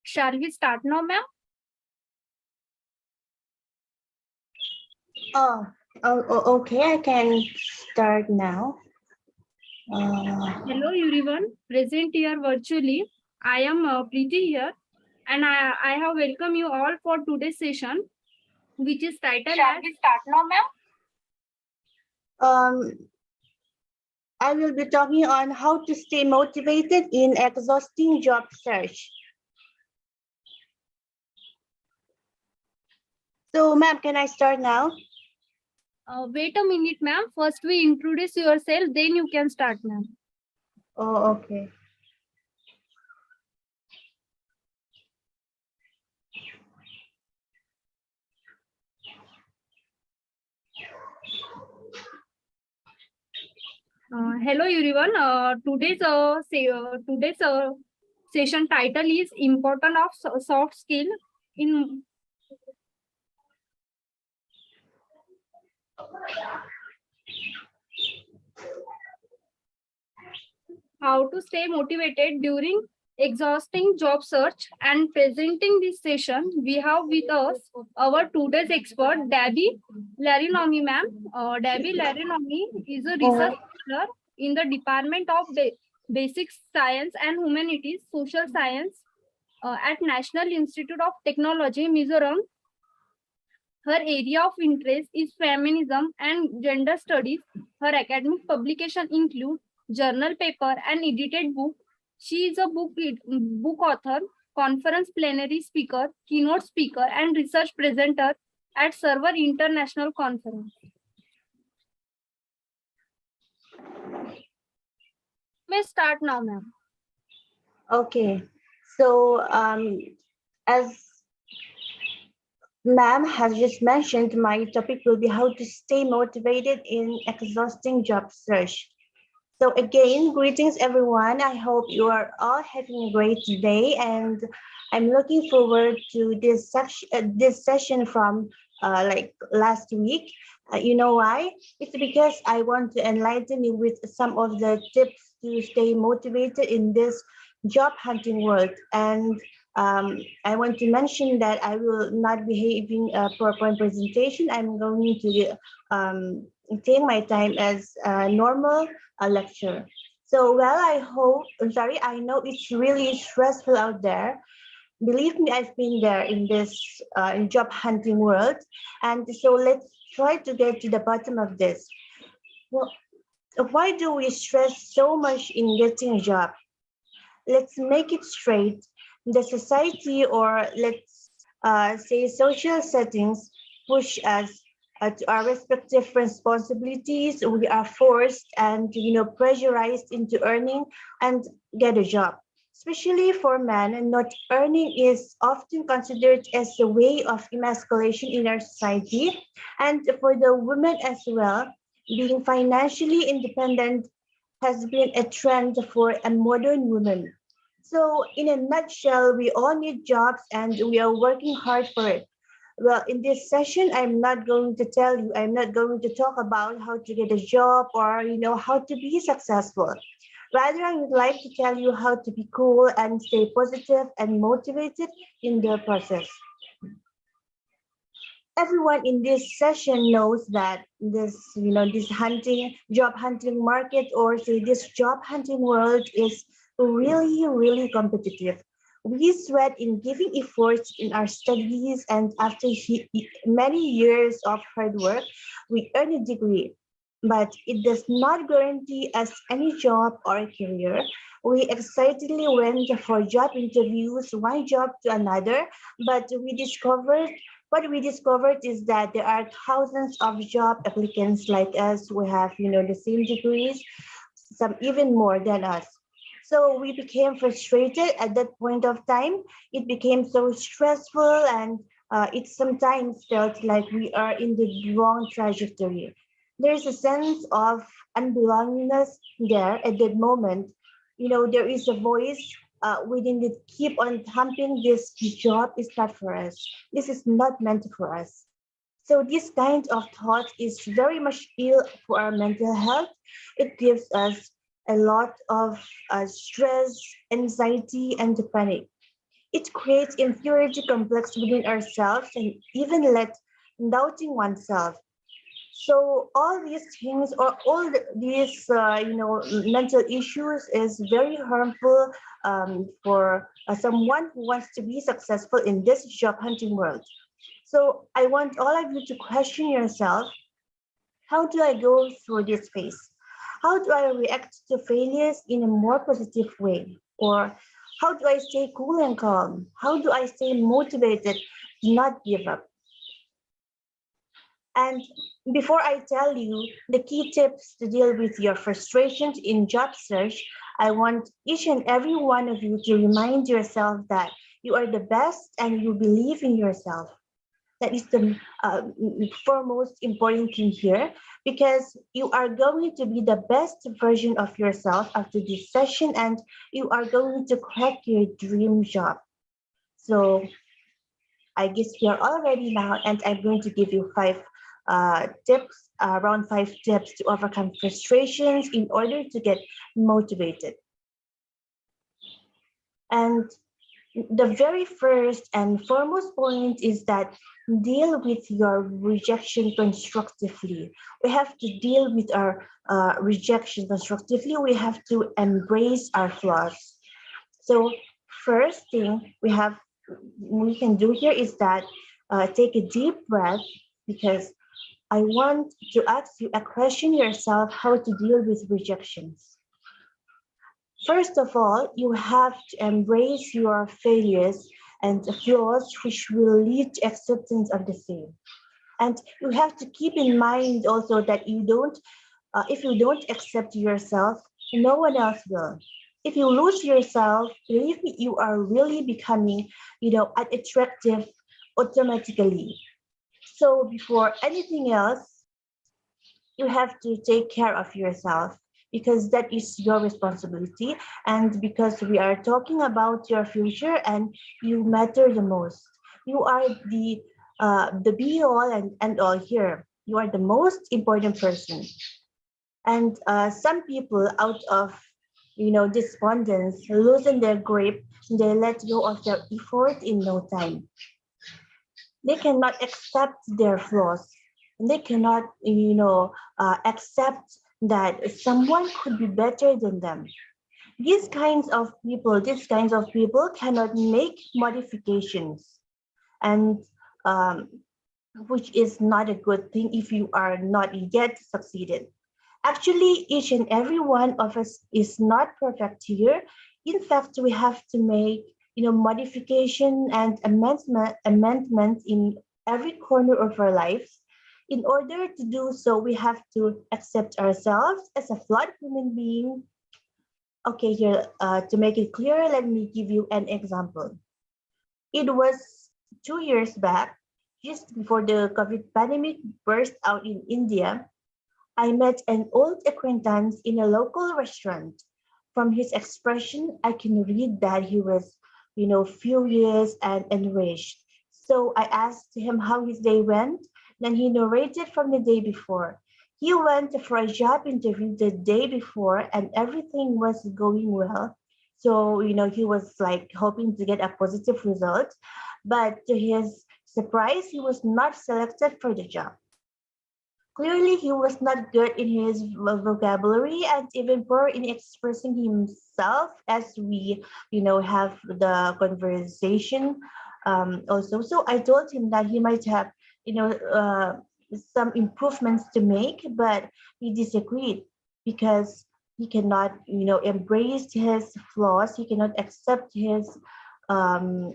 Shall we start now, ma'am? Okay, I can start now. Hello, everyone. Present here virtually. I am Preeti here, and I have welcomed you all for today's session, which is titled Shall as. we start now, ma'am? I will be talking on how to stay motivated in exhausting job search. So, ma'am, can I start now? Wait a minute, ma'am. First, we introduce yourself, then you can start, ma'am. Oh, okay. Hello, everyone. Today's session title is Important of Soft Skill in. How to stay motivated during exhausting job search. And presenting this session, we have with us our today's expert, Debbie Larinomi, ma'am. Debbie Larinomi is a research scholar in the Department of Basic Science and Humanities, Social Science at National Institute of Technology, Mizoram. Her area of interest is feminism and gender studies. Her academic publications include journal paper and edited book. She is a book author, conference plenary speaker, keynote speaker, and research presenter at Server International Conference. May start now, ma'am. Okay. So, as ma'am has just mentioned, my topic will be how to stay motivated in exhausting job search. So again, greetings everyone. I hope you are all having a great day, and I'm looking forward to this session from like last week. You know why? It's because I want to enlighten you with some of the tips to stay motivated in this job hunting world. And I want to mention that I will not be having a PowerPoint presentation. I'm going to take my time as a normal lecture. So, well, I know it's really stressful out there. Believe me, I've been there in this job hunting world. And so let's try to get to the bottom of this. Well, why do we stress so much in getting a job? Let's make it straight. The society, or let's say social settings, push us to our respective responsibilities. We are forced and pressurized into earning and get a job. Especially for men, not earning is often considered as a way of emasculation in our society, and for the women as well, being financially independent has been a trend for a modern woman. So, in a nutshell, we all need jobs and we are working hard for it. Well, in this session, I'm not going to talk about how to get a job or, how to be successful. Rather, I would like to tell you how to be cool and stay positive and motivated in the process. Everyone in this session knows that this job hunting market, or say this job hunting world, is really, really competitive. We sweat in giving efforts in our studies, and after many years of hard work, we earn a degree. But it does not guarantee us any job or career. We excitedly went for job interviews, one job to another, but what we discovered is that there are thousands of job applicants like us who have, the same degrees, some even more than us. So we became frustrated at that point of time. It became so stressful, and it sometimes felt like we are in the wrong trajectory. There's a sense of unbelongingness there at that moment. There is a voice within it keep on thumping, this job is not for us. This is not meant for us. So this kind of thought is very much ill for our mental health. It gives us a lot of stress, anxiety, and panic. It creates inferiority complex within ourselves and even let doubting oneself. So all these things or all these mental issues is very harmful for someone who wants to be successful in this job hunting world. So I want all of you to question yourself, how do I go through this phase? How do I react to failures in a more positive way? Or how do I stay cool and calm? How do I stay motivated to not give up? And before I tell you the key tips to deal with your frustrations in job search, I want each and every one of you to remind yourself that you are the best and you believe in yourself. That is the foremost important thing here, because you are going to be the best version of yourself after this session and you are going to crack your dream job. So I guess we are all ready now, and I'm going to give you around 5 tips to overcome frustrations in order to get motivated. And the very first and foremost point is that deal with your rejection constructively. We have to deal with our rejection constructively. We have to embrace our flaws. So first thing we can do here is that take a deep breath, because I want to ask you a question yourself how to deal with rejections. First of all, you have to embrace your failures and flaws, which will lead to acceptance of the same. And you have to keep in mind also that if you don't accept yourself, no one else will. If you lose yourself, believe me, you are really becoming, unattractive automatically. So before anything else, you have to take care of yourself, because that is your responsibility, and because we are talking about your future and you matter the most. You are the be all and end all here. You are the most important person. And some people, out of despondence, loosen their grip, they let go of their effort in no time. They cannot accept their flaws. They cannot accept that someone could be better than them. These kinds of people cannot make modifications, and um, which is not a good thing if you are not yet succeeded. Actually, each and every one of us is not perfect here. In fact, we have to make modification and amendment in every corner of our lives. In order to do so, we have to accept ourselves as a flawed human being. Okay, here to make it clear, let me give you an example. It was 2 years back, just before the COVID pandemic burst out in India. I met an old acquaintance in a local restaurant. From his expression, I can read that he was, furious and enraged. So I asked him how his day went. Then he narrated from the day before. He went for a job interview the day before and everything was going well. So, he was like hoping to get a positive result. But to his surprise, he was not selected for the job. Clearly, he was not good in his vocabulary and even poor in expressing himself as we, have the conversation also. So I told him that he might have, some improvements to make, but he disagreed because he cannot, embrace his flaws. He cannot accept um,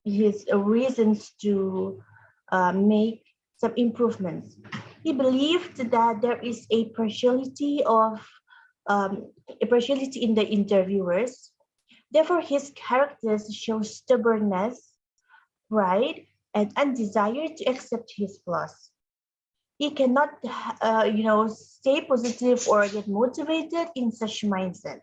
his reasons to make some improvements. He believed that there is a partiality in the interviewers. Therefore, his characters show stubbornness, pride, and undesire to accept his flaws. He cannot, stay positive or get motivated in such mindset.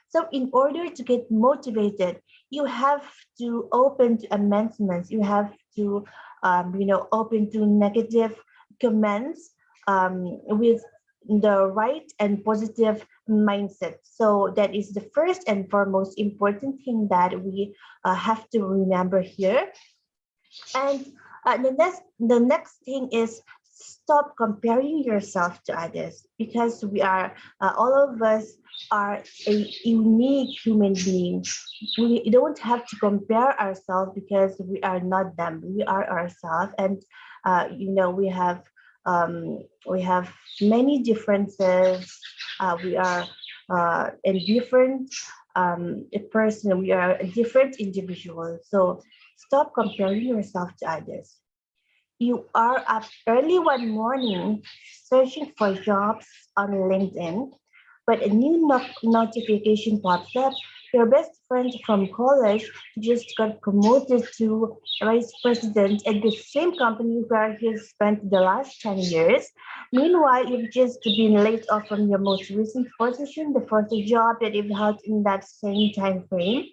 So in order to get motivated, you have to open to amendments. You have to, open to negative comments with the right and positive mindset. So that is the first and foremost important thing that we have to remember here. And the next thing is stop comparing yourself to others, because we are all of us are a unique human being. We don't have to compare ourselves because we are not them. We are ourselves, and we have many differences. We are a different a person. We are a different individual. So stop comparing yourself to others. You are up early one morning searching for jobs on LinkedIn, but a new notification pops up. Your best friend from college just got promoted to vice president at the same company where he spent the last 10 years. Meanwhile, you've just been laid off from your most recent position, the first job that you've held in that same time frame.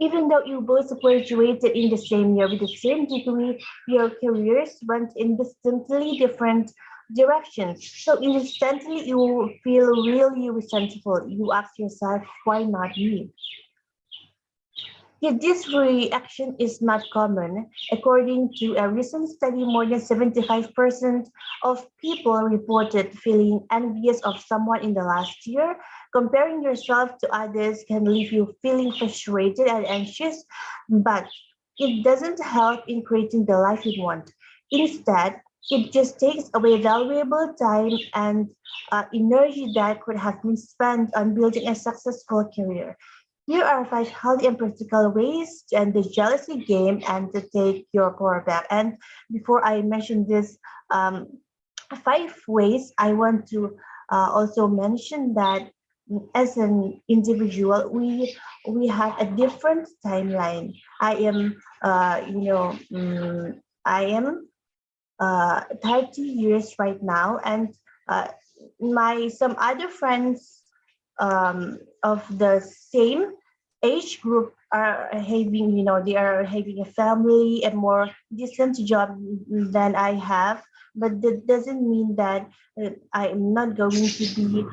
Even though you both graduated in the same year with the same degree, your careers went in distinctly different directions. So instantly you feel really resentful. You ask yourself, why not me? Yet this reaction is not common. According to a recent study, more than 75% of people reported feeling envious of someone in the last year. Comparing yourself to others can leave you feeling frustrated and anxious, but it doesn't help in creating the life you want. Instead, it just takes away valuable time and energy that could have been spent on building a successful career. Here are five healthy and practical ways to end the jealousy game and to take your power back. And before I mention this five ways, I want to also mention that as an individual, we have a different timeline. I am, I am 30 years right now, and uh, my some other friends of the same age group are having, they are having a family and more decent job than I have. But that doesn't mean that I am not going to be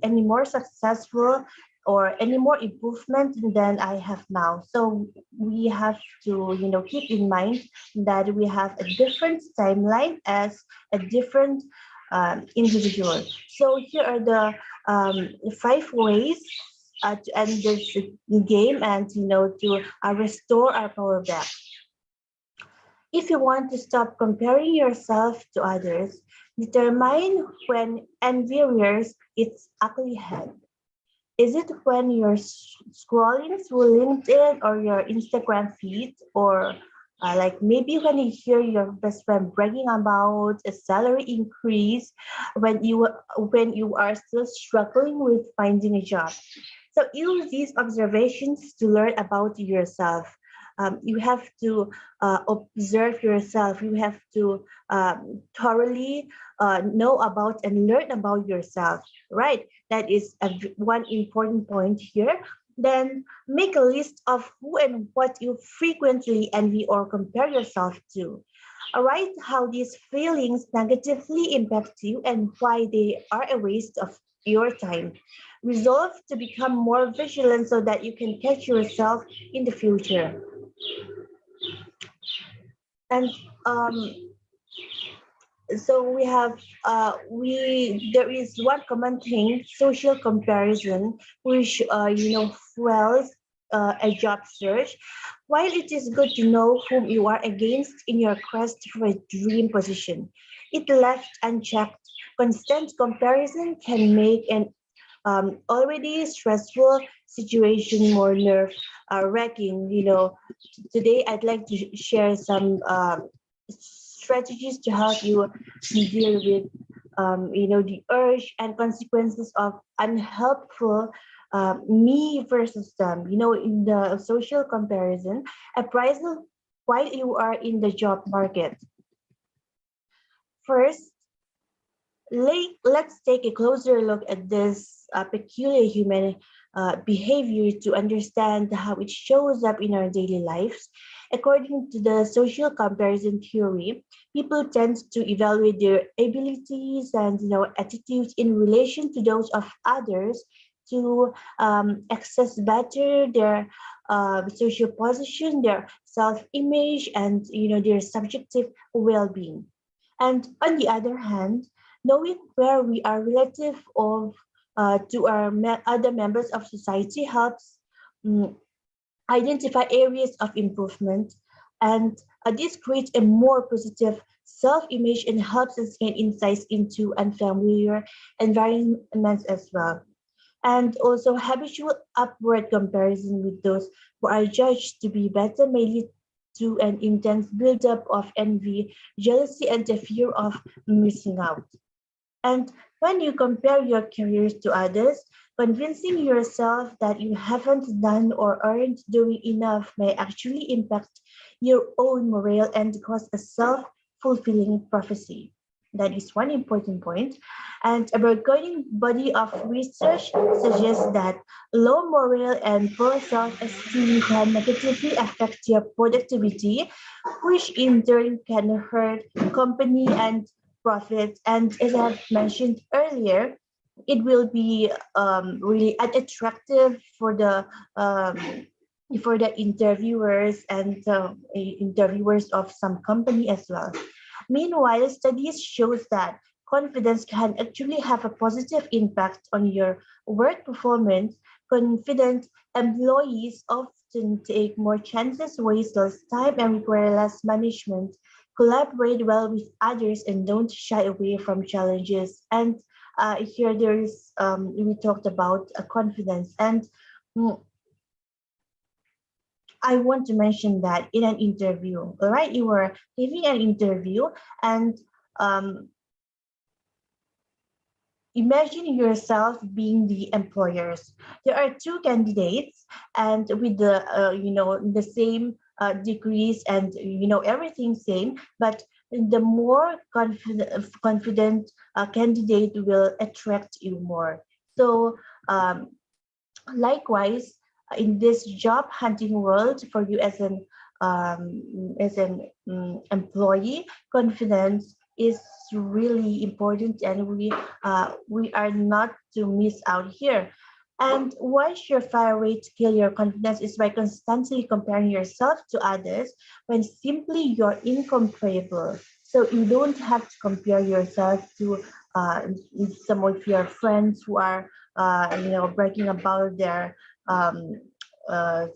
any more successful or any more improvement than I have now. So we have to, keep in mind that we have a different timeline as a different individual. So here are the five ways to end this game and to restore our power back. If you want to stop comparing yourself to others, determine when envy rears its ugly head. Is it when you're scrolling through LinkedIn or your Instagram feed, or like maybe when you hear your best friend bragging about a salary increase when you are still struggling with finding a job? So use these observations to learn about yourself. You have to observe yourself. You have to thoroughly know about and learn about yourself, right? That is one important point here. Then make a list of who and what you frequently envy or compare yourself to. Write how these feelings negatively impact you and why they are a waste of your time. Resolve to become more vigilant so that you can catch yourself in the future. And so we have we there is one common thing, social comparison, which fuels a job search. While it is good to know whom you are against in your quest for a dream position, it left unchecked, constant comparison can make an already stressful situation more nerve wracking. Today I'd like to share some strategies to help you deal with the urge and consequences of unhelpful me versus them. In the social comparison, appraisal while you are in the job market. First, let's take a closer look at this peculiar human behavior to understand how it shows up in our daily lives. According to the social comparison theory, people tend to evaluate their abilities and attitudes in relation to those of others to access better their social position, their self-image, and their subjective well-being. And on the other hand, knowing where we are relative of to our other members of society helps mm, identify areas of improvement, and this creates a more positive self-image and helps us gain insights into unfamiliar environments as well. And also habitual upward comparison with those who are judged to be better may lead to an intense buildup of envy, jealousy, and the fear of missing out. And when you compare your careers to others, convincing yourself that you haven't done or aren't doing enough may actually impact your own morale and cause a self-fulfilling prophecy. That is one important point. And a growing body of research suggests that low morale and poor self-esteem can negatively affect your productivity, which in turn can hurt company and profits. And as I've mentioned earlier, it will be really unattractive for the interviewers and interviewers of some company as well. Meanwhile, studies shows that confidence can actually have a positive impact on your work performance. Confident employees often take more chances, waste less time, and require less management, collaborate well with others, and don't shy away from challenges. And here there is we talked about confidence, and mm, I want to mention that in an interview, all right, you were giving an interview, and um, imagine yourself being the employers. There are two candidates, and with the the same degrees and everything same, but the more confident candidate will attract you more. So likewise, in this job hunting world, for you as an employee, confidence is really important, and we are not to miss out here. And one surefire way to kill your confidence is by constantly comparing yourself to others when simply you're incomparable. So you don't have to compare yourself to some of your friends who are bragging about their um,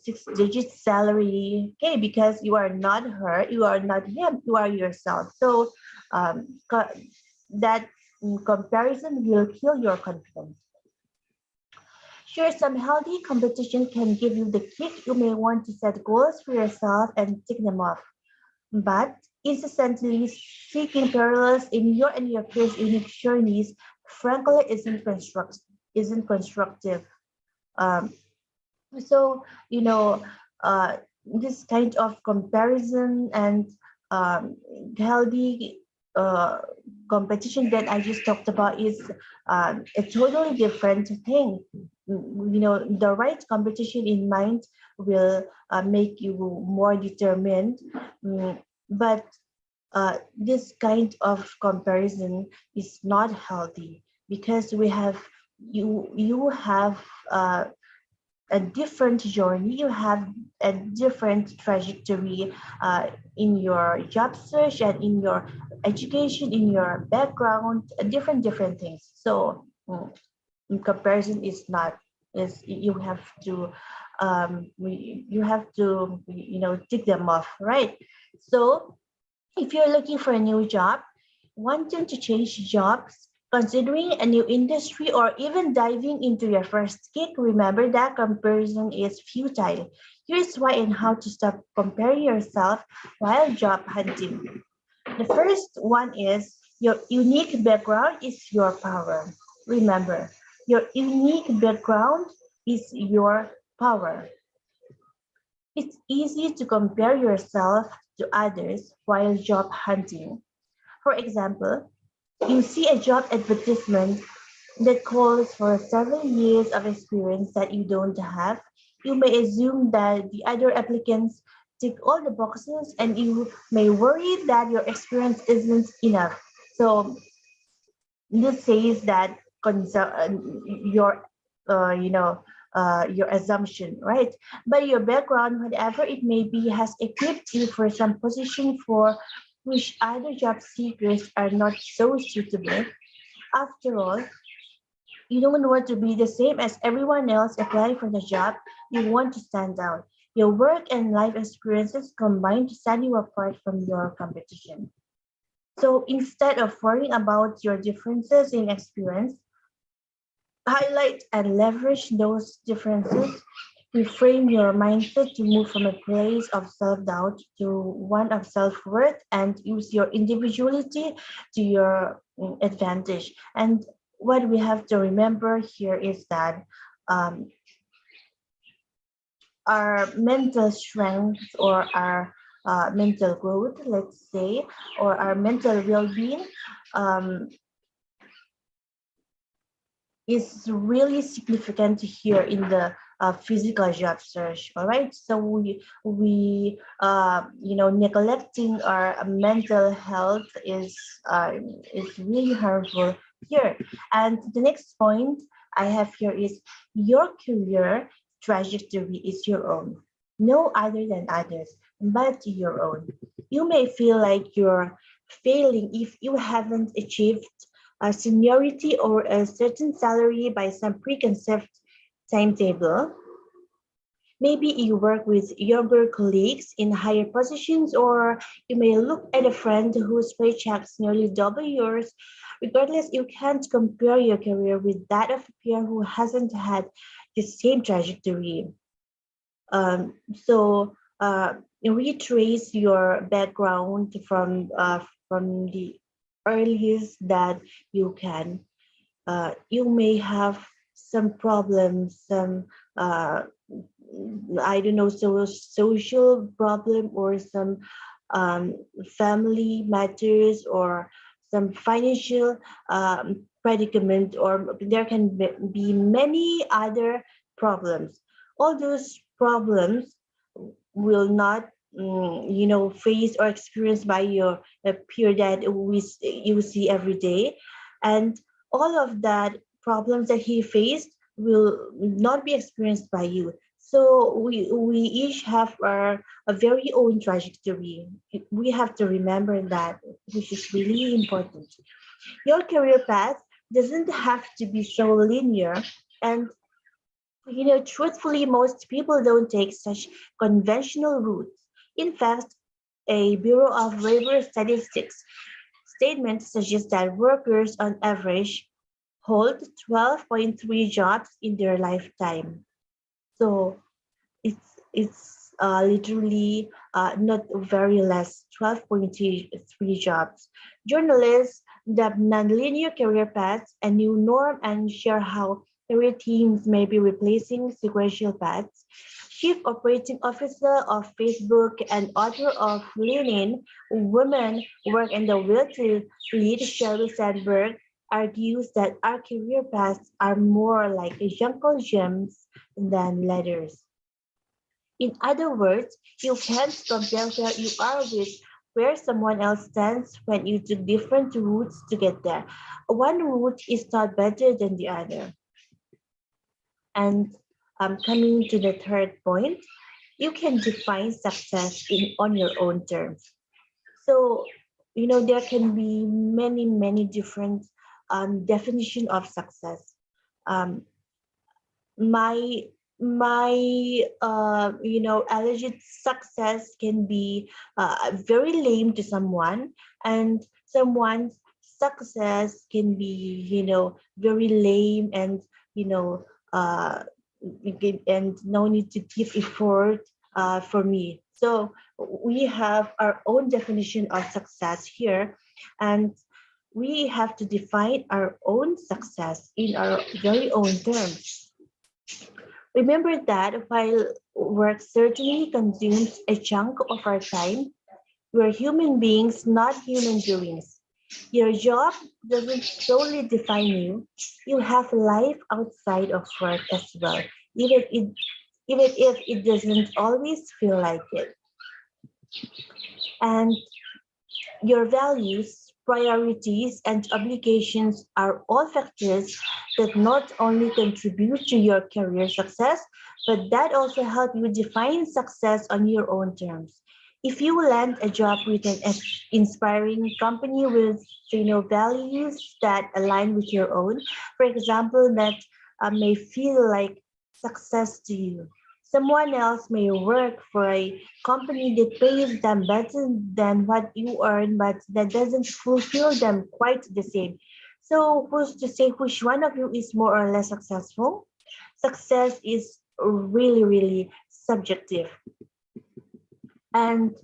six-digit salary. Okay, because you are not her, you are not him, you are yourself. So that comparison will kill your confidence. Sure, some healthy competition can give you the kick. You may want to set goals for yourself and tick them off. But incessantly seeking parallels in your and your peers' unique journeys, frankly, isn't constructive. Um, so this kind of comparison and healthy uh, competition that I just talked about is a totally different thing. The right competition in mind will make you more determined. But this kind of comparison is not healthy, because you have a different journey, you have a different trajectory in your job search and in your education, in your background, different things. So in comparison is not, is you have to you have to tick them off, right? So if you're looking for a new job, wanting to change jobs, considering a new industry, or even diving into your first gig, remember that comparison is futile. Here's why and how to stop comparing yourself while job hunting. The first one is your unique background is your power. Remember, your unique background is your power. It's easy to compare yourself to others while job hunting. For example, you see a job advertisement that calls for several years of experience that you don't have, you may assume that the other applicants tick all the boxes and you may worry that your experience isn't enough. So this says that your you know your assumption, right? But your background, whatever it may be, has equipped you for some position for which other job seekers are not so suitable. After all, you don't want to be the same as everyone else applying for the job. You want to stand out. Your work and life experiences combine to set you apart from your competition. So instead of worrying about your differences in experience, highlight and leverage those differences. Reframe your mindset to move from a place of self doubt to one of self worth and use your individuality to your advantage. And what we have to remember here is that um, our mental strength or our mental growth, let's say, or our mental well being um, is really significant here in the physical job search. All right, so we neglecting our mental health is really harmful here. And the next point I have here is your career trajectory is your own, no other than others, but your own. You may feel like you're failing if you haven't achieved a seniority or a certain salary by some preconceived timetable. Maybe you work with younger colleagues in higher positions, or you may look at a friend whose paychecks nearly double yours. Regardless, you can't compare your career with that of a peer who hasn't had the same trajectory. So retrace your background from the earliest that you can. You may have some problems, some uh, I don't know, social problem or some family matters or some financial predicament, or there can be many other problems. All those problems will not faced or experienced by your peer that you see every day, and all of that problems that he faced will not be experienced by you. So we each have our a very own trajectory. We have to remember that, which is really important. Your career path doesn't have to be so linear, and truthfully, most people don't take such conventional routes. In fact, a Bureau of Labor Statistics statement suggests that workers on average hold 12.3 jobs in their lifetime. So it's literally not very less, 12.3 jobs. Journalists dub nonlinear career paths a new norm and share how career teams may be replacing sequential paths. Chief Operating Officer of Facebook and author of Lean In, Women Work and the Will to Lead, Sheryl Sandberg, argues that our career paths are more like jungle gems than ladders. In other words, you can't compare where you are with where someone else stands when you took different routes to get there. One route is not better than the other. And coming to the third point, you can define success on your own terms. So, there can be many different definition of success. Um, my alleged success can be very lame to someone, and someone's success can be very lame and you know uh and no need to give effort for me. So we have our own definition of success here, and we have to define our own success in our very own terms. Remember that while work certainly consumes a chunk of our time, we're human beings, not human doings. Your job doesn't solely define you. You have life outside of work as well, even if it doesn't always feel like it. And your values, priorities, and obligations are all factors that not only contribute to your career success, but that also help you define success on your own terms. If you land a job with an inspiring company with values that align with your own, for example, that may feel like success to you. Someone else may work for a company that pays them better than what you earn, but that doesn't fulfill them quite the same. So, who's to say which one of you is more or less successful? Success is really, really subjective. And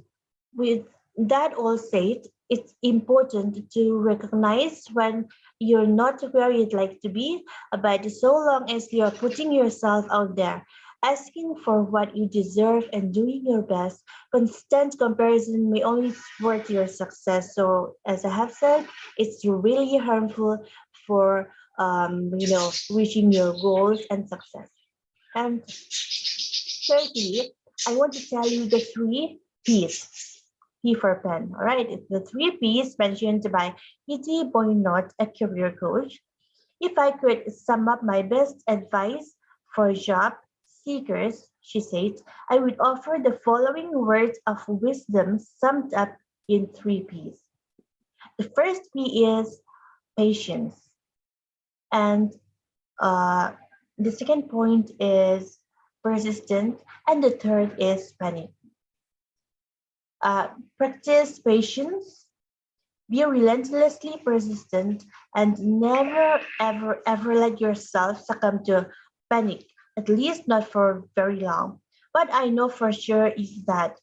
with that all said, it's important to recognize when you're not where you'd like to be, but so long as you're putting yourself out there, asking for what you deserve and doing your best, constant comparison may only thwart your success. So, as I have said, it's really harmful for reaching your goals and success. And thirdly, I want to tell you the three P's. P for pen. All right, it's the three P's mentioned by Kitty Boynott, a career coach. If I could sum up my best advice for job seekers, she said, I would offer the following words of wisdom summed up in three P's. The first P is patience, and uh, the second point is persistent, and the third is panic. Practice patience, be relentlessly persistent, and never, ever, ever let yourself succumb to panic, at least not for very long. What I know for sure is that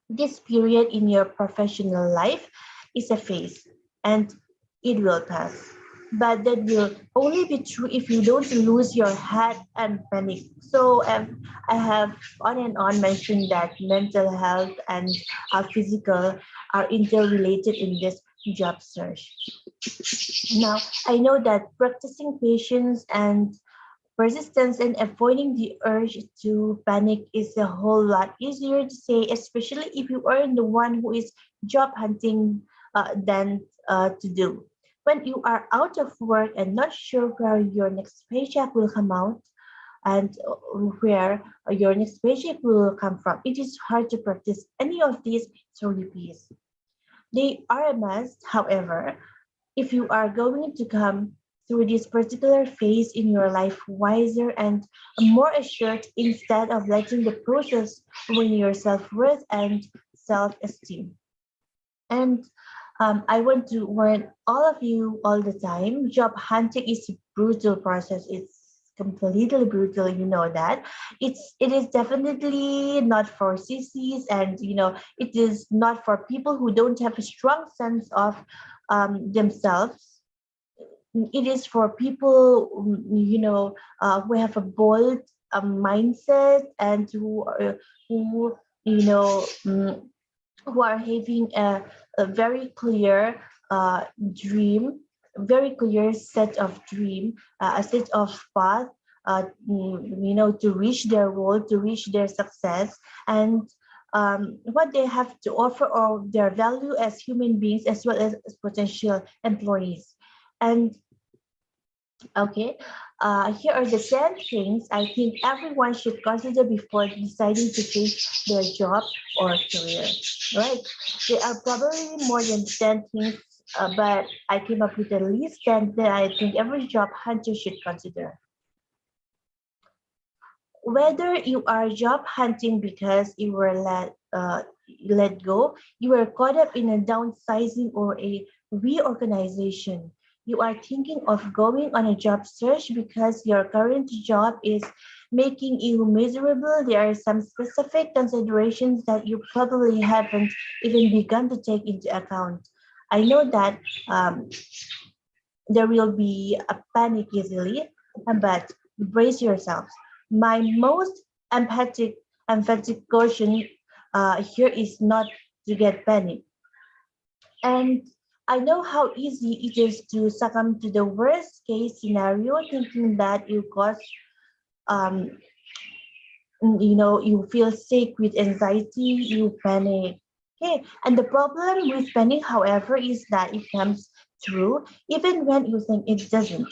this period in your professional life is a phase and it will pass. But that will only be true if you don't lose your head and panic. So I have on and on mentioned that mental health and physical are interrelated in this job search. Now, I know that practicing patience and persistence and avoiding the urge to panic is a whole lot easier to say, especially if you are the one who is job hunting than to do. When you are out of work and not sure where your next paycheck will come out and where your next paycheck will come from, it is hard to practice any of these therapies. They are a must, however, if you are going to come through this particular phase in your life wiser and more assured instead of letting the process ruin your self-worth and self-esteem. And I want to warn all of you all the time, job hunting is a brutal process. It's completely brutal, you know that. It is definitely not for sissies, and it is not for people who don't have a strong sense of themselves. It is for people who have a bold mindset and who you know mm, who are having a very clear dream, very clear set of dream, a set of path, to reach their goal, to reach their success, and what they have to offer or their value as human beings as well as potential employees. And okay, here are the 10 things I think everyone should consider before deciding to change their job or career. Right? There are probably more than 10 things, but I came up with at least 10 that I think every job hunter should consider. Whether you are job hunting because you were let go, you were caught up in a downsizing or a reorganization. You are thinking of going on a job search because your current job is making you miserable. There are some specific considerations that you probably haven't even begun to take into account. I know that there will be a panic easily, but brace yourselves. My most emphatic caution here is not to get panic. And I know how easy it is to succumb to the worst case scenario, thinking that you cause, um, you feel sick with anxiety, you panic. Okay, and the problem with panic, however, is that it comes through even when you think it doesn't.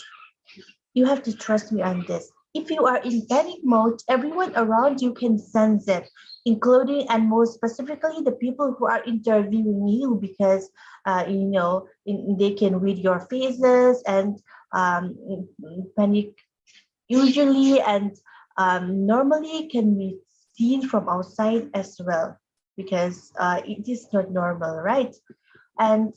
You have to trust me on this. If you are in panic mode, everyone around you can sense it, including and most specifically the people who are interviewing you, because they can read your faces, and um, panic usually and normally can be seen from outside as well, because it is not normal, right? And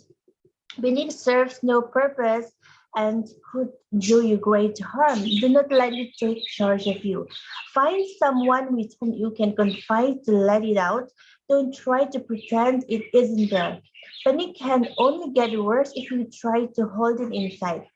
Beneath serves no purpose and could do you great harm. Do not let it take charge of you. Find someone with whom you can confide to let it out. Don't try to pretend it isn't there. Panic can only get worse if you try to hold it inside.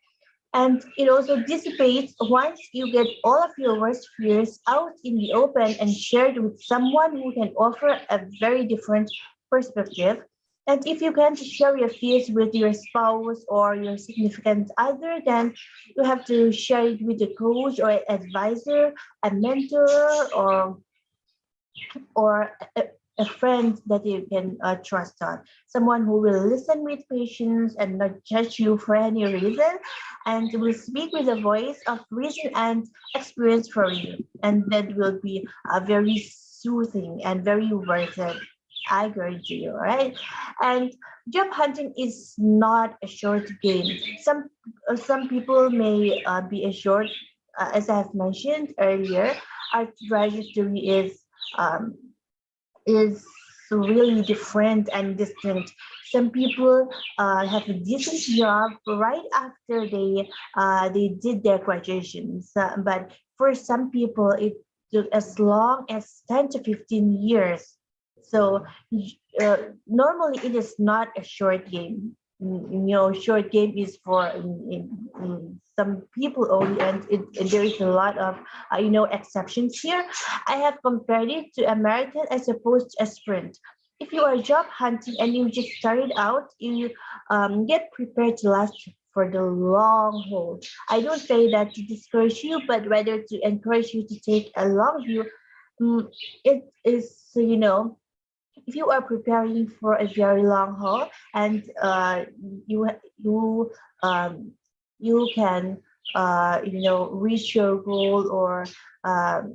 And it also dissipates once you get all of your worst fears out in the open and shared with someone who can offer a very different perspective. And if you can't share your fears with your spouse or your significant other, then you have to share it with a coach or an advisor, a mentor, or or a friend that you can trust on, someone who will listen with patience and not judge you for any reason, and will speak with a voice of reason and experience for you. And that will be very soothing and very worth it. I guarantee you, right? And job hunting is not a short game. Some people may be a short, as I have mentioned earlier, our trajectory um, is really different and distinct. Some people have a decent job right after they did their graduations, but for some people it took as long as 10 to 15 years. So normally it is not a short game. Short game is for some people only, and there is a lot of exceptions here. I have compared it to a marathon as opposed to a sprint. If you are job hunting and you just started out, you get prepared to last for the long haul. I don't say that to discourage you, but rather to encourage you to take a long view. It is, if you are preparing for a very long haul, and you um, you can reach your goal, or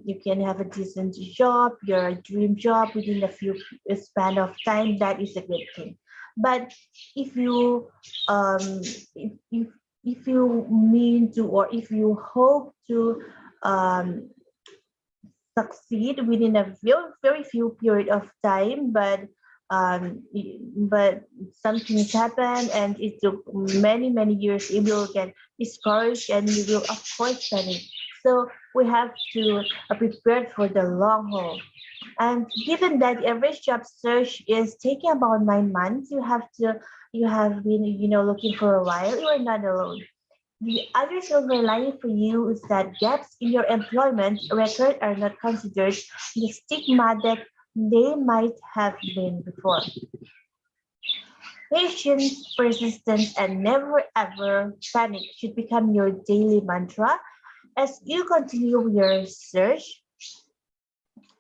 you can have a decent job, your dream job within a few span of time, that is a good thing. But if you if, if you mean to, or if you hope to um, succeed within a very, very few period of time, but some things happen and it took many, many years, you will get discouraged and you will of course panic. So we have to prepare for the long haul. And given that the average job search is taking about 9 months, you have been looking for a while, you are not alone. The other silver lining for you is that gaps in your employment record are not considered the stigma that they might have been before. Patience, persistence, and never ever panic should become your daily mantra as you continue your search.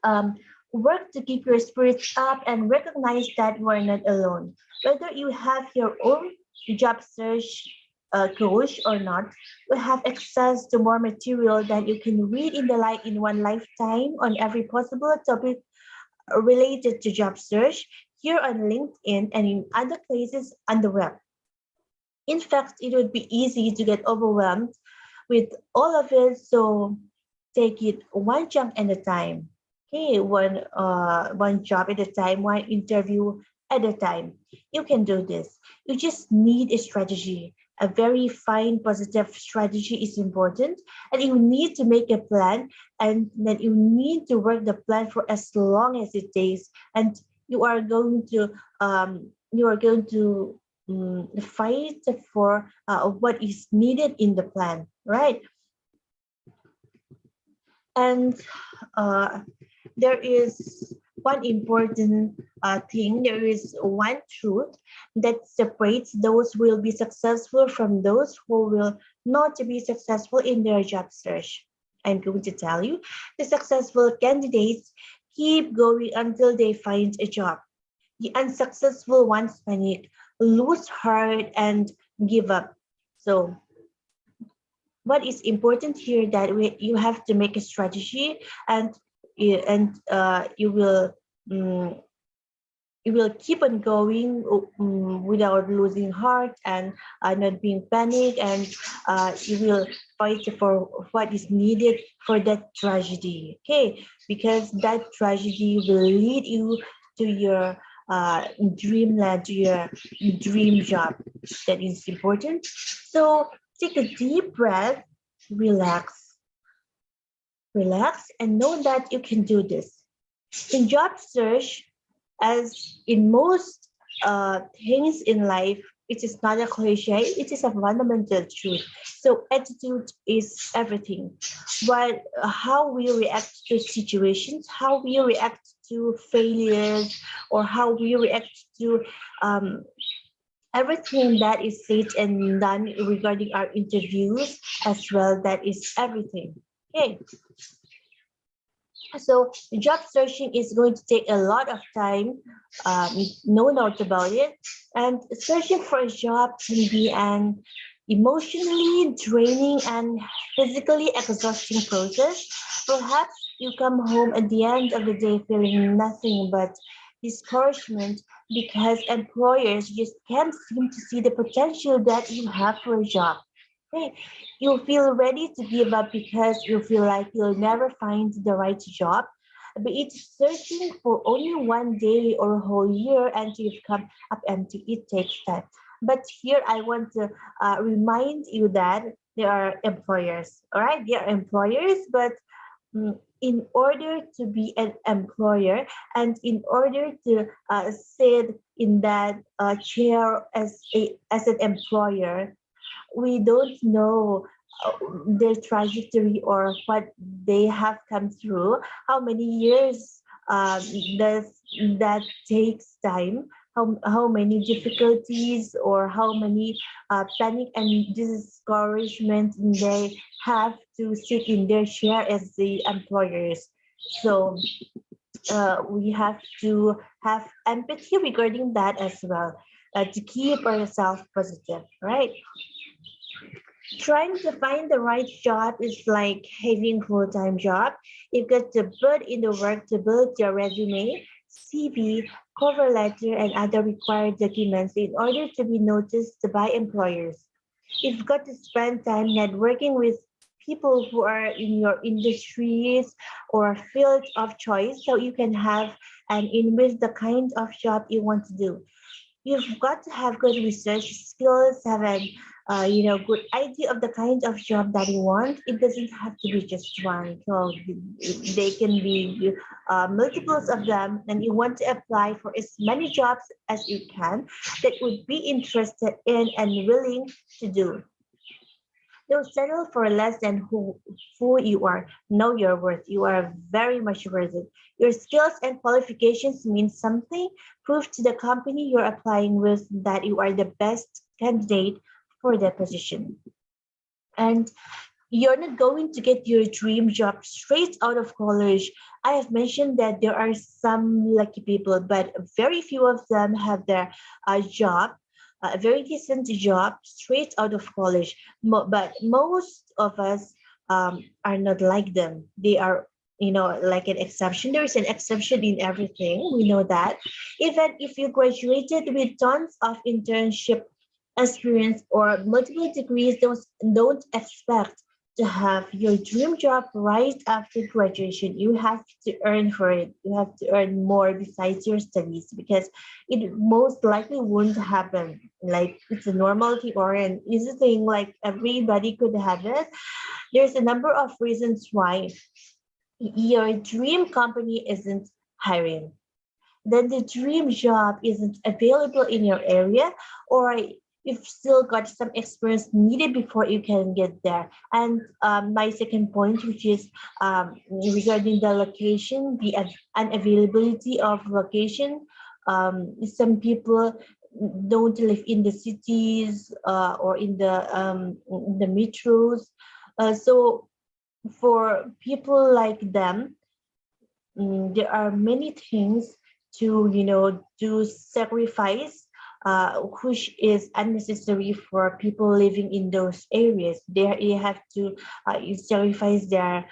Um, Work to keep your spirits up and recognize that you are not alone. Whether you have your own job search coach or not, you have access to more material that you can read in one lifetime on every possible topic related to job search here on LinkedIn and in other places on the web. In fact, it would be easy to get overwhelmed with all of it, so take it one jump at a time. Okay, one job at a time, one interview at a time. You can do this. You just need a strategy. A very fine, positive strategy is important, and you need to make a plan, and then you need to work the plan for as long as it takes. And you are going to fight for what is needed in the plan, right? And uh, there is one important thing. There is one truth that separates those who will be successful from those who will not be successful in their job search. I'm going to tell you, the successful candidates keep going until they find a job. The unsuccessful ones panic, lose heart, and give up. So, what is important here that you have to make a strategy, and you will mm, you will keep on going without losing heart and not being panicked, and you will fight for what is needed for that tragedy. Okay, because that tragedy will lead you to your dreamland, to your dream job. That is important. So take a deep breath, relax, relax, and know that you can do this. In job search, as in most things in life, it is not a cliche, it is a fundamental truth. So attitude is everything. While how we react to situations, how we react to failures, or how we react to um, everything that is said and done regarding our interviews as well, that is everything. Okay, so job searching is going to take a lot of time, no doubt about it. And searching for a job can be an emotionally draining and physically exhausting process. Perhaps you come home at the end of the day feeling nothing but discouragement because employers just can't seem to see the potential that you have for a job. Okay, you feel ready to give up because you feel like you'll never find the right job. But it's searching for only one day or a whole year until you've come up empty. It takes time. But here I want to remind you that there are employers, all right? There are employers, but in order to be an employer and in order to sit in that chair as an employer, we don't know their trajectory or what they have come through, how many years does that takes time, how many difficulties or how many panic and discouragement they have to sit in their chair as the employers. So we have to have empathy regarding that as well, to keep ourselves positive, right? Trying to find the right job is like having a full-time job. You've got to put in the work to build your resume, CV, cover letter, and other required documents in order to be noticed by employers. You've got to spend time networking with people who are in your industries or field of choice so you can have and in with the kind of job you want to do. You've got to have good research skills, have an good idea of the kind of job that you want. It doesn't have to be just one. So they can be multiples of them, and you want to apply for as many jobs as you can that would be interested in and willing to do. Don't settle for less than who you are. Know your worth. You are very much worth it. Your skills and qualifications mean something. Prove to the company you're applying with that you are the best candidate for the position. And you're not going to get your dream job straight out of college. I have mentioned that there are some lucky people, but very few of them have their job, a very decent job straight out of college. But most of us are not like them. They are, like an exception. There is an exception in everything. We know that. Even if you graduated with tons of internship experience or multiple degrees, don't expect to have your dream job right after graduation. You have to earn for it. You have to earn more besides your studies because it most likely won't happen. Like it's a normality or an easy thing, like everybody could have it. There's a number of reasons why your dream company isn't hiring. Then the dream job isn't available in your area, or you've still got some experience needed before you can get there. And my second point, which is regarding the location, the unavailability of location. Some people don't live in the cities or in the metros. So for people like them, there are many things to do sacrifice, which is unnecessary for people living in those areas. They have to sacrifice their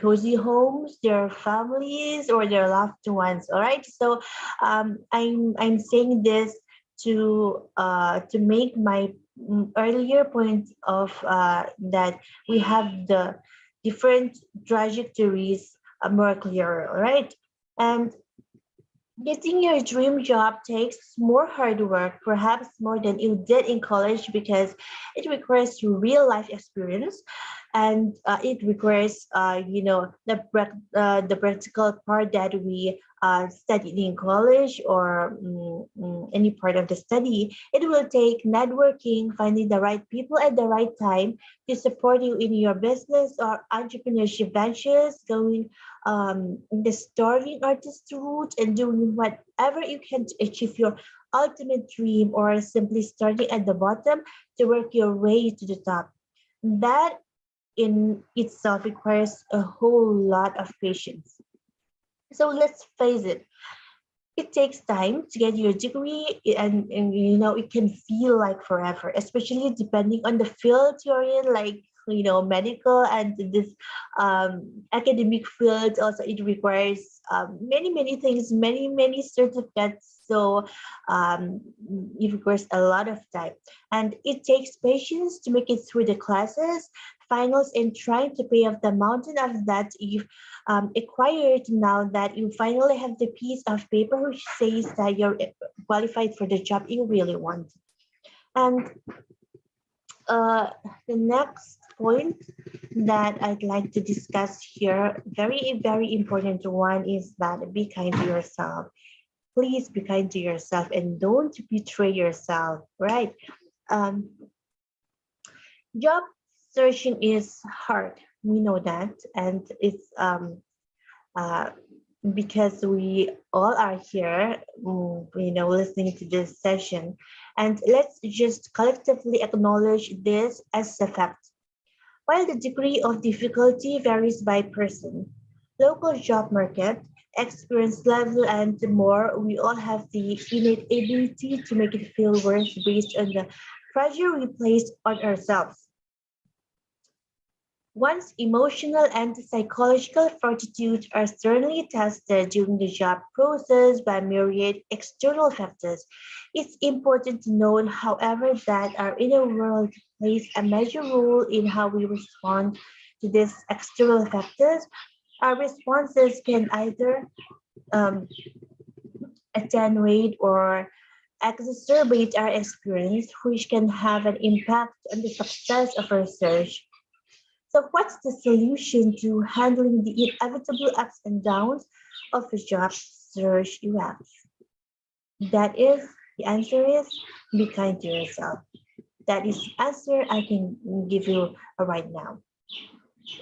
cozy homes, their families, or their loved ones. All right, so I'm saying this to make my earlier point of that we have the different trajectories more clearer, all right? And getting your dream job takes more hard work, perhaps more than you did in college, because it requires real life experience, and it requires, the practical part that we studied in college, or any part of the study. It will take networking, finding the right people at the right time to support you in your business or entrepreneurship ventures, going the starving artist route and doing whatever you can to achieve your ultimate dream, or simply starting at the bottom to work your way to the top. That in itself requires a whole lot of patience. So let's face it, it takes time to get your degree, and it can feel like forever, especially depending on the field you're in, like medical and this academic field. Also, it requires many things, many certificates. So it requires a lot of time, and it takes patience to make it through the classes, finals, and trying to pay off the mountain of that you've acquired now that you finally have the piece of paper which says that you're qualified for the job you really want. And uh, the next point that I'd like to discuss here, very important one, is that be kind to yourself. Please be kind to yourself and don't betray yourself, right? Um, Job searching is hard. We know that, and it's uh, because we all are here, listening to this session. And let's just collectively acknowledge this as a fact. While the degree of difficulty varies by person, local job market, experience level, and more, we all have the innate ability to make it feel worse based on the pressure we place on ourselves. One's emotional and psychological fortitude are sternly tested during the job process by myriad external factors. It's important to note, however, that our inner world plays a major role in how we respond to these external factors. Our responses can either um, attenuate or exacerbate our experience, which can have an impact on the success of our research. So, what's the solution to handling the inevitable ups and downs of a job search, you ask? The answer is be kind to yourself. That is the answer I can give you right now.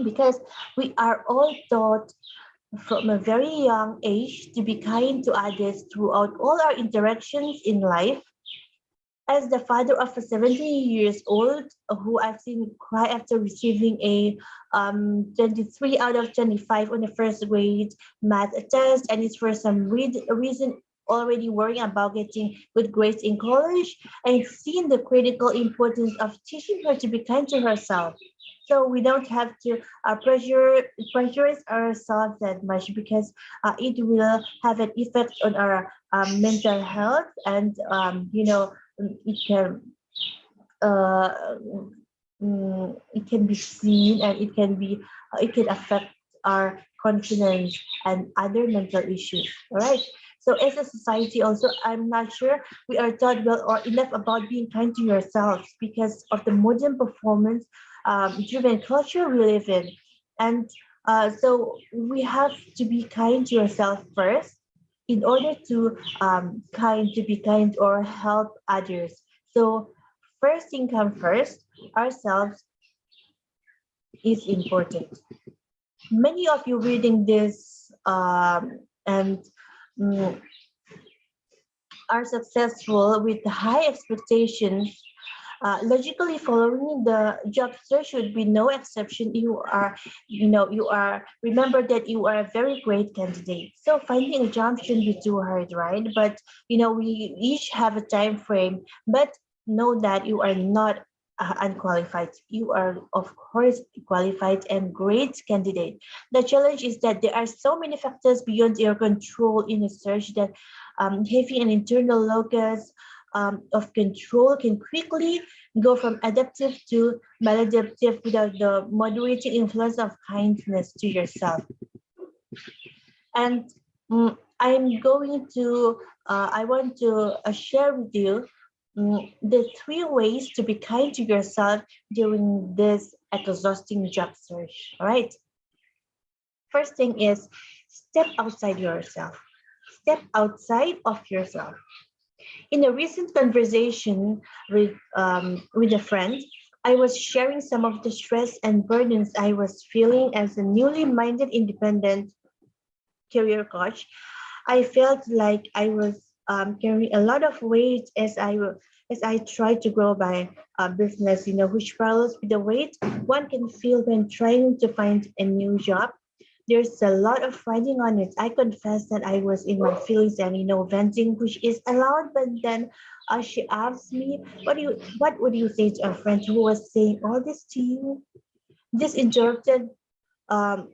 Because we are all taught from a very young age to be kind to others throughout all our interactions in life. As the father of a 17 years old who I've seen cry after receiving a 23 out of 25 on the first grade math test, and is for some reason already worrying about getting good grades in college, and seeing the critical importance of teaching her to be kind to herself. So we don't have to pressurize ourselves that much, because it will have an effect on our mental health, and it can uh, it can be seen, and it can affect our confidence and other mental issues. All right. So as a society also, I'm not sure we are taught well or enough about being kind to yourselves, because of the modern performance driven culture we live in. And so we have to be kind to yourself first in order to be kind or help others. So first thing come first, ourselves is important. Many of you reading this, and mm, are successful with high expectations, logically following the job search should be no exception. You are remember that you are a very great candidate. So finding a job shouldn't be too hard, right? But we each have a time frame. But know that you are not unqualified. You are of course qualified and great candidate. The challenge is that there are so many factors beyond your control in a search that having an internal locus of control can quickly go from adaptive to maladaptive without the moderating influence of kindness to yourself. And I want to share with you the three ways to be kind to yourself during this exhausting job search. All right. First thing is step outside yourself. Step outside of yourself. In a recent conversation with a friend, I was sharing some of the stress and burdens I was feeling as a newly minded independent career coach. I felt like I was carrying a lot of weight as I tried to grow my business, which parallels with the weight one can feel when trying to find a new job. There's a lot of writing on it. I confess that I was in my feelings and venting, which is allowed. But then, she asked me, what would you say to a friend who was saying all this to you?" This interrupted um,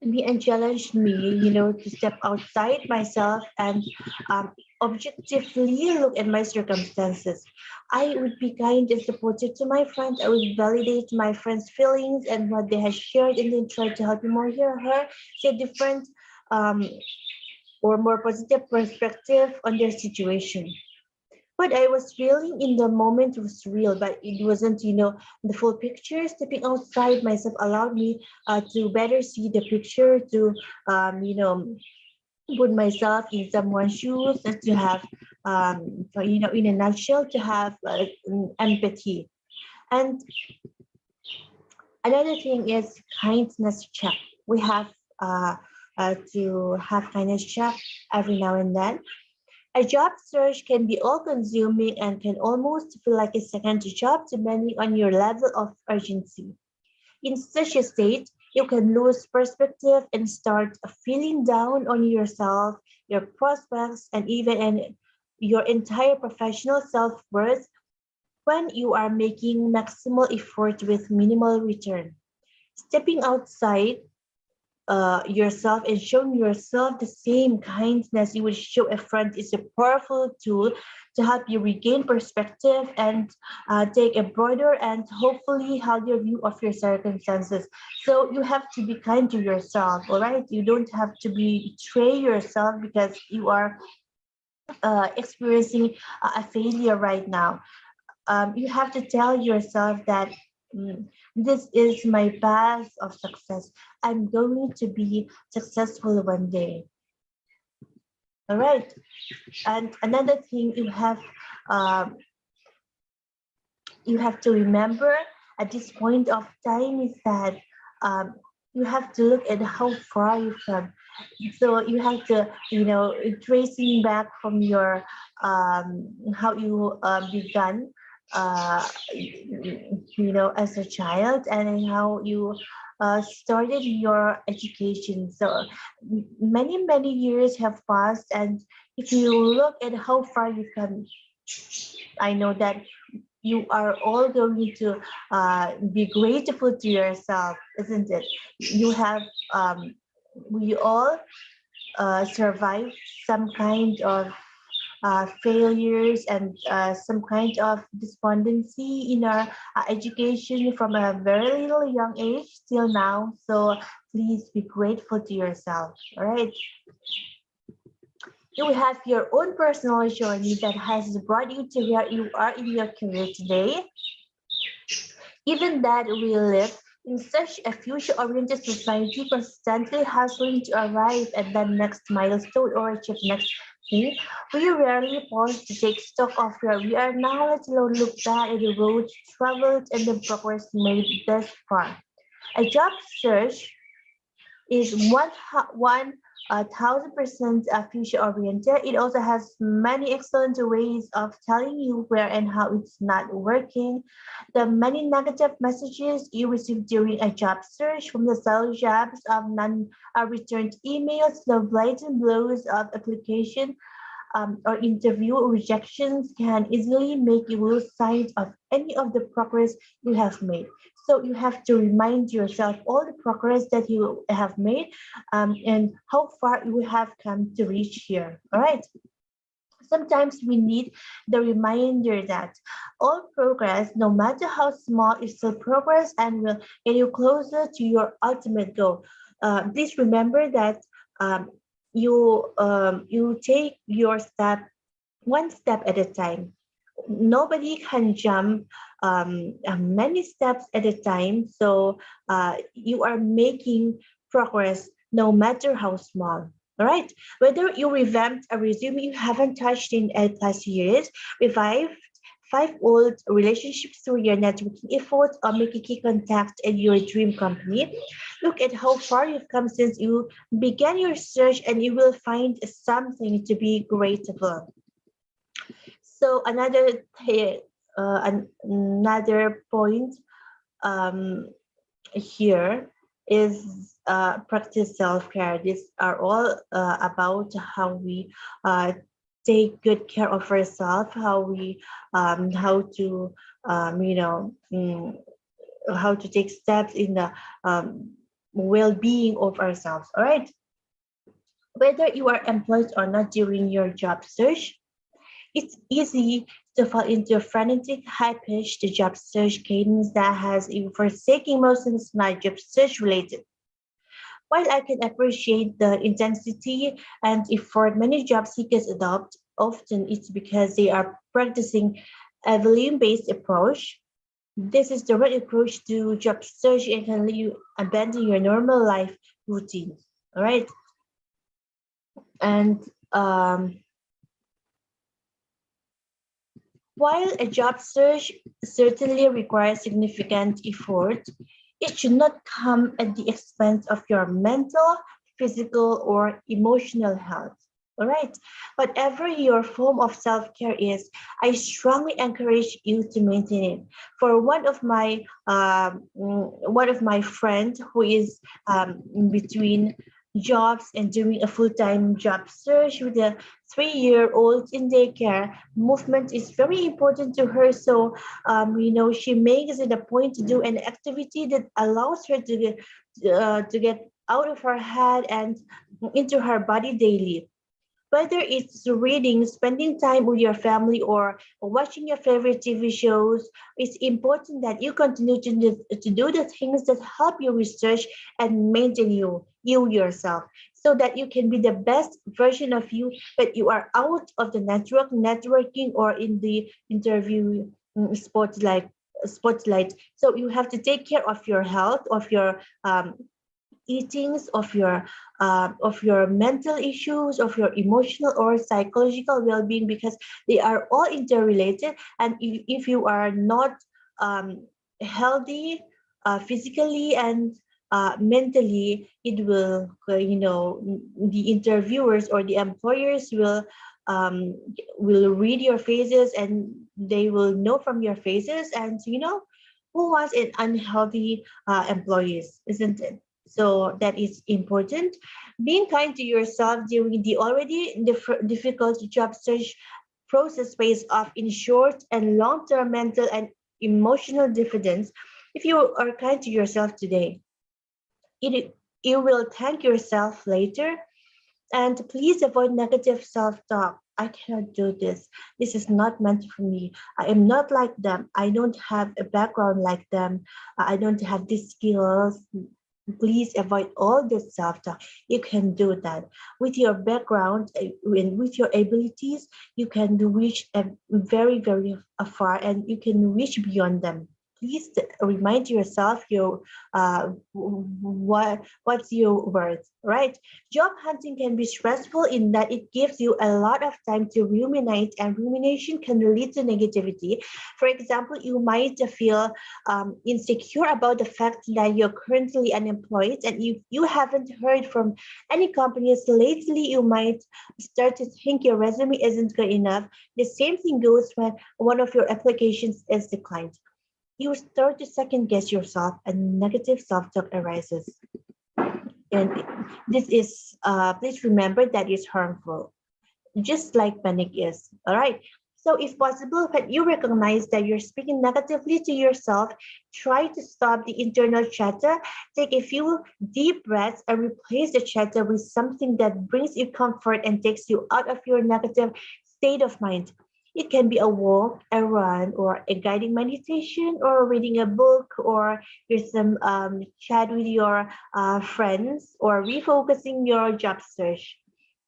me and challenged me, to step outside myself and um, objectively look at my circumstances. I would be kind and supportive to my friend. I would validate my friend's feelings and what they had shared, and then try to help him or her see a different um, or more positive perspective on their situation. What I was feeling in the moment was real, but it wasn't, the full picture. Stepping outside myself allowed me to better see the picture, to, put myself in someone's shoes, and to have, in a nutshell, to have empathy. And another thing is kindness check. We have to have kindness check every now and then. A job search can be all consuming and can almost feel like a second job depending on your level of urgency. In such a state, you can lose perspective and start feeling down on yourself, your prospects, and even your entire professional self worth when you are making maximal effort with minimal return. Stepping outside yourself and showing yourself the same kindness you would show a friend is a powerful tool to help you regain perspective and take a broader and hopefully healthier view of your circumstances. So you have to be kind to yourself, all right? You don't have to betray yourself because you are experiencing a failure right now. You have to tell yourself that this is my path of success. I'm going to be successful one day. All right. And another thing um, you have to remember at this point of time is that um, you have to look at how far you've come. So you have to, tracing back from your how you began, as a child, and then how you started your education. So many years have passed, and if you look at how far you've come, I know that you are all going to be grateful to yourself, isn't it? You have, we all survived some kind of failures and some kind of despondency in our education from a very little young age till now. So please be grateful to yourself, all right? You have your own personal journey that has brought you to where you are in your career today. Even that we live in such a future-oriented society, constantly hustling to arrive at the next milestone or achieve next thing, we rarely pause to take stock of where we are now, let alone look back at the roads traveled and the progress made thus far. A job search is one 1,000% future oriented. It also has many excellent ways of telling you where and how it's not working. The many negative messages you receive during a job search, from the sales jobs of non-returned emails, the blatant blows of application or interview rejections, can easily make you lose sight of any of the progress you have made. So you have to remind yourself all the progress that you have made, and how far you have come to reach here. All right. Sometimes we need the reminder that all progress, no matter how small, is still progress and will get you closer to your ultimate goal. Please remember that um, you take your step one step at a time. Nobody can jump many steps at a time. So you are making progress no matter how small. All right. Whether you revamped a resume you haven't touched in 8+ years, revived 5 old relationships through your networking efforts, or make a key contact at your dream company, look at how far you've come since you began your search, and you will find something to be grateful. So another point um, here is practice self-care. These are all about how we take good care of ourselves, how to how to take steps in the well-being of ourselves. All right. Whether you are employed or not during your job search, it's easy to fall into a frenetic, high-pitched job search cadence that has you forsaking most things not job search related. While I can appreciate the intensity and effort many job seekers adopt, often it's because they are practicing a volume-based approach. This is the right approach to job search and can let you abandon your normal life routine. All right. And while a job search certainly requires significant effort, it should not come at the expense of your mental, physical, or emotional health. All right. Whatever your form of self-care is, I strongly encourage you to maintain it. For one of my friends who is in between jobs and doing a full-time job search with a 3-year-old in daycare, movement is very important to her. So she makes it a point to do an activity that allows her to get out of her head and into her body daily. Whether it's reading, spending time with your family, or watching your favorite TV shows, it's important that you continue to do the things that help you research and maintain you yourself, so that you can be the best version of you, but you are out of the networking or in the interview spotlight. So you have to take care of your health, of your eatings, of your mental issues, of your emotional or psychological well-being, because they are all interrelated. And if you are not healthy physically and mentally, it will the interviewers or the employers will read your faces, and they will know from your faces, and who wants an unhealthy employees, isn't it? So that is important. Being kind to yourself during the already difficult job search process pays off in short and long-term mental and emotional dividends. If you are kind to yourself today, you will thank yourself later. And please avoid negative self-talk. I cannot do this. This is not meant for me. I am not like them. I don't have a background like them. I don't have these skills. Please avoid all this self-talk. You can do that with your background and with your abilities. You can reach very, very far, and you can reach beyond them. please remind yourself what's your worth, right? Job hunting can be stressful in that it gives you a lot of time to ruminate, and rumination can lead to negativity. For example, you might feel insecure about the fact that you're currently unemployed and you haven't heard from any companies lately. You might start to think your resume isn't good enough. The same thing goes when one of your applications is declined. You start to second guess yourself and negative self-talk arises. And this is, please remember that is harmful, just like panic is. All right. So if possible, when you recognize that you're speaking negatively to yourself, try to stop the internal chatter, take a few deep breaths and replace the chatter with something that brings you comfort and takes you out of your negative state of mind. It can be a walk, a run, or a guiding meditation, or reading a book, or there's some chat with your friends, or refocusing your job search,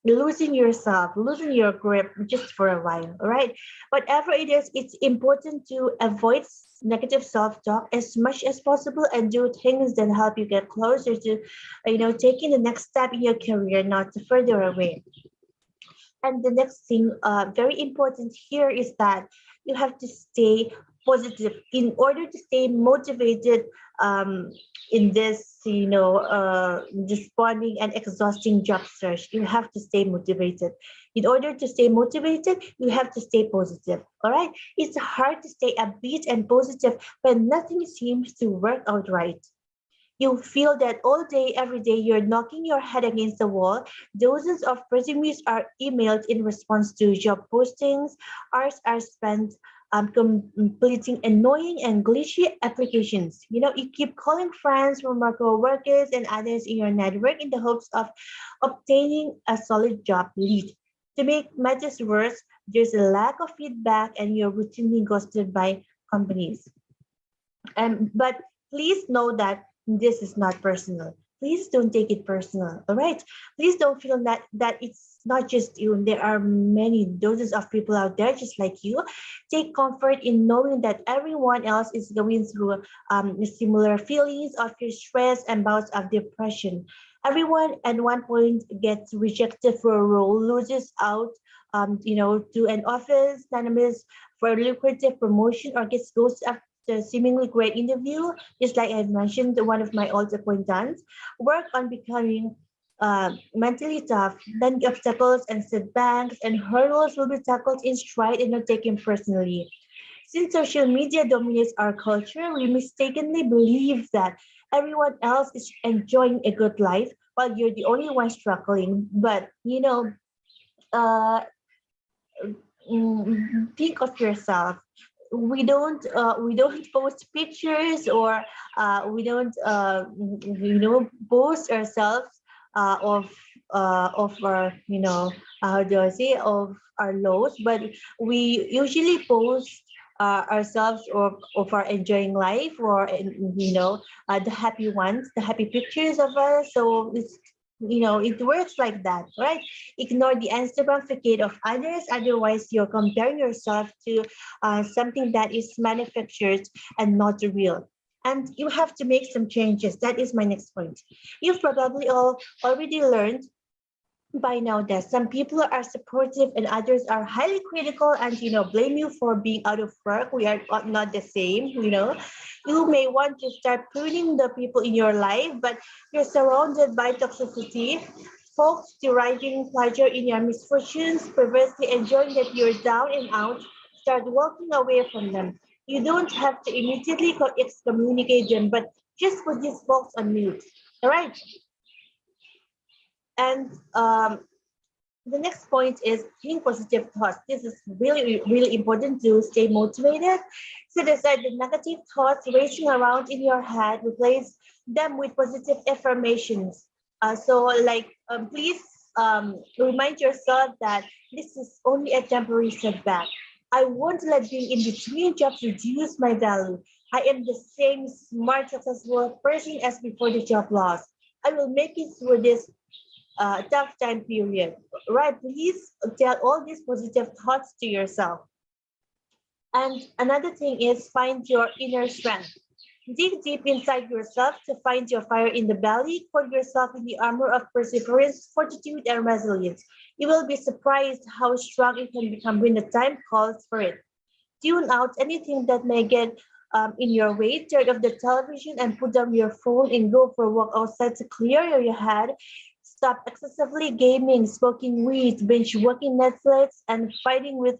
losing yourself, losing your grip just for a while, all right? Whatever it is, it's important to avoid negative self-talk as much as possible and do things that help you get closer to, taking the next step in your career, not further away. And the next thing, very important here is that you have to stay positive in order to stay motivated in this, responding and exhausting job search. You have to stay motivated. In order to stay motivated, you have to stay positive. All right. It's hard to stay upbeat and positive when nothing seems to work out right. You feel that all day, every day, you're knocking your head against the wall. Dozens of resumes are emailed in response to job postings. Hours are spent completing annoying and glitchy applications. You keep calling friends, remarkable workers, and others in your network in the hopes of obtaining a solid job lead. To make matters worse, there's a lack of feedback and you're routinely ghosted by companies. But please know that this is not personal. Please don't take it personal. All right. Please don't feel that it's not just you. There are many dozens of people out there just like you. Take comfort in knowing that everyone else is going through similar feelings of your stress and bouts of depression. Everyone at one point gets rejected for a role, loses out to an office, anonymous for a lucrative promotion, or gets ghosted after a seemingly great interview. Just like I've mentioned, one of my old acquaintance, work on becoming mentally tough. Then obstacles and setbacks and hurdles will be tackled in stride and not taken personally. Since social media dominates our culture, we mistakenly believe that everyone else is enjoying a good life while you're the only one struggling. But uh, think of yourself. We don't post pictures, or we don't post ourselves of our, how do I say, of our lows, but we usually post ourselves of our enjoying life, or the happy ones, the happy pictures of us. So it works like that, right? Ignore the Instagram facade of others, otherwise you're comparing yourself to something that is manufactured and not real. And you have to make some changes. That is my next point. You've probably all already learned by now that some people are supportive and others are highly critical and blame you for being out of work. We are not the same. You may want to start pruning the people in your life, but you're surrounded by toxicity, folks deriving pleasure in your misfortunes, perversely enjoying that you're down and out. Start walking away from them. You don't have to immediately excommunicate them, but just put these folks on mute. All right. And the next point is think positive thoughts. This is really, really important to stay motivated. Set aside the negative thoughts racing around in your head, replace them with positive affirmations. Please remind yourself that this is only a temporary setback. I won't let being in between jobs reduce my value. I am the same smart, successful person as before the job loss. I will make it through this tough time period, right? Please tell all these positive thoughts to yourself. And another thing is find your inner strength. Dig deep inside yourself to find your fire in the belly. Put yourself in the armor of perseverance, fortitude, and resilience. You will be surprised how strong it can become when the time calls for it. Tune out anything that may get in your way. Turn off the television and put down your phone and go for a walk outside to clear your head. Stop excessively gaming, smoking weed, binge watching Netflix, and fighting with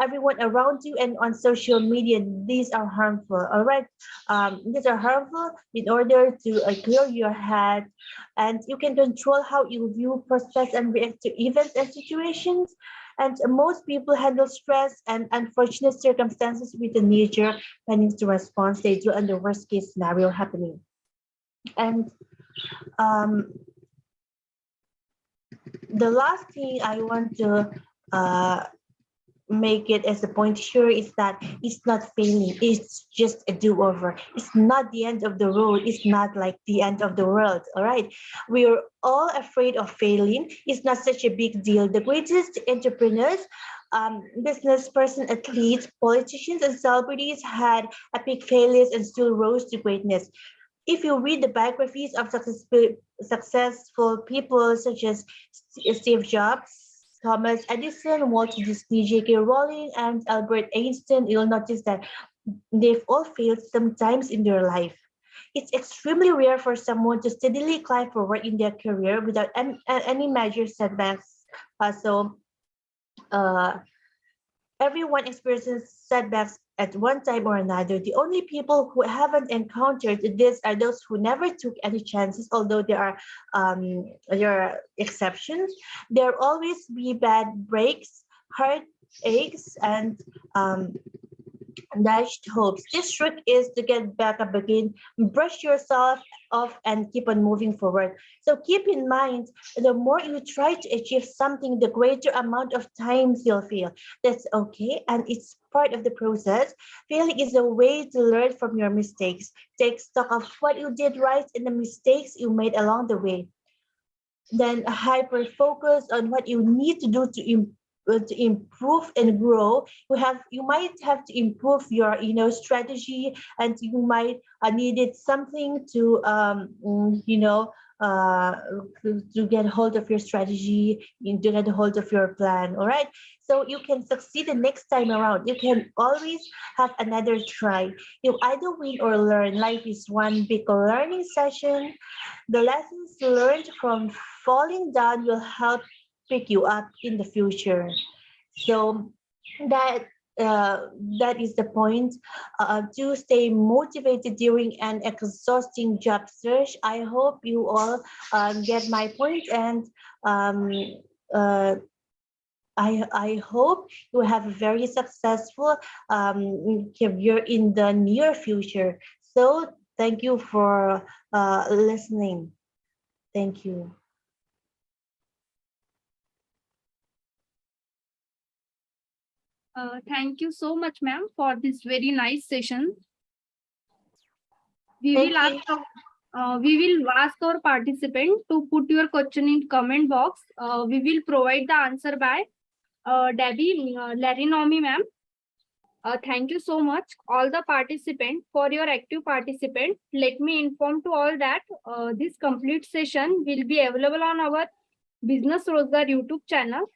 everyone around you and on social media. These are harmful. All right, these are harmful in order to clear your head, and you can control how you view, process, and react to events and situations. And most people handle stress and unfortunate circumstances with a knee-jerk panic response they do under worst case scenario happening. And um, the last thing I want to uh, make it as a point here is that it's not failing, it's just a do-over. It's not the end of the road, it's not like the end of the world. All right, we're all afraid of failing. It's not such a big deal. The greatest entrepreneurs, business person, athletes, politicians, and celebrities had epic failures and still rose to greatness. If you read the biographies of successful people such as Steve Jobs, Thomas Edison, Walt Disney, J.K. Rowling, and Albert Einstein, you'll notice that they've all failed sometimes in their life. It's extremely rare for someone to steadily climb forward in their career without any major setbacks. So, everyone experiences setbacks at one time or another. The only people who haven't encountered this are those who never took any chances, although there are exceptions. There always be bad breaks, heartaches, and dashed hopes. This trick is to get back up again, brush yourself off, and keep on moving forward. So keep in mind, the more you try to achieve something, the greater amount of times you'll fail. That's okay, and it's part of the process. Failing is a way to learn from your mistakes. Take stock of what you did right and the mistakes you made along the way. Then hyper focus on what you need to do to improve and grow. You might have to improve your strategy, and you might needed something to uh, to get hold of your strategy, to get hold of your plan. All right, so you can succeed the next time around. You can always have another try. You either win or learn. Life is one big learning session. The lessons learned from falling down will help pick you up in the future. So that that is the point, to stay motivated during an exhausting job search. I hope you all get my point, and um, uh, I hope you have a very successful career in the near future. So thank you for listening. Thank you. Thank you so much, ma'am, for this very nice session. We Thank will ask you. we will ask our participant to put your question in comment box. We will provide the answer by Debbie Larinomi, ma'am. Thank you so much, all the participants, for your active participant. Let me inform to all that this complete session will be available on our Business Rozgar YouTube channel.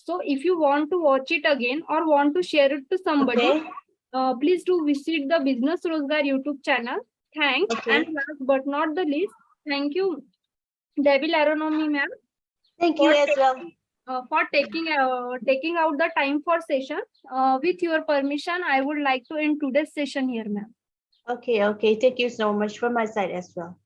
So if you want to watch it again or want to share it to somebody, Okay. please do visit the Business Rozgar YouTube channel. Thanks. Okay. And last but not the least, thank you, Debbie Laronomi, ma'am, Thank you for as well. for taking out the time for session. With your permission, I would like to end today's session here, ma'am. Okay. Thank you so much from my side as well.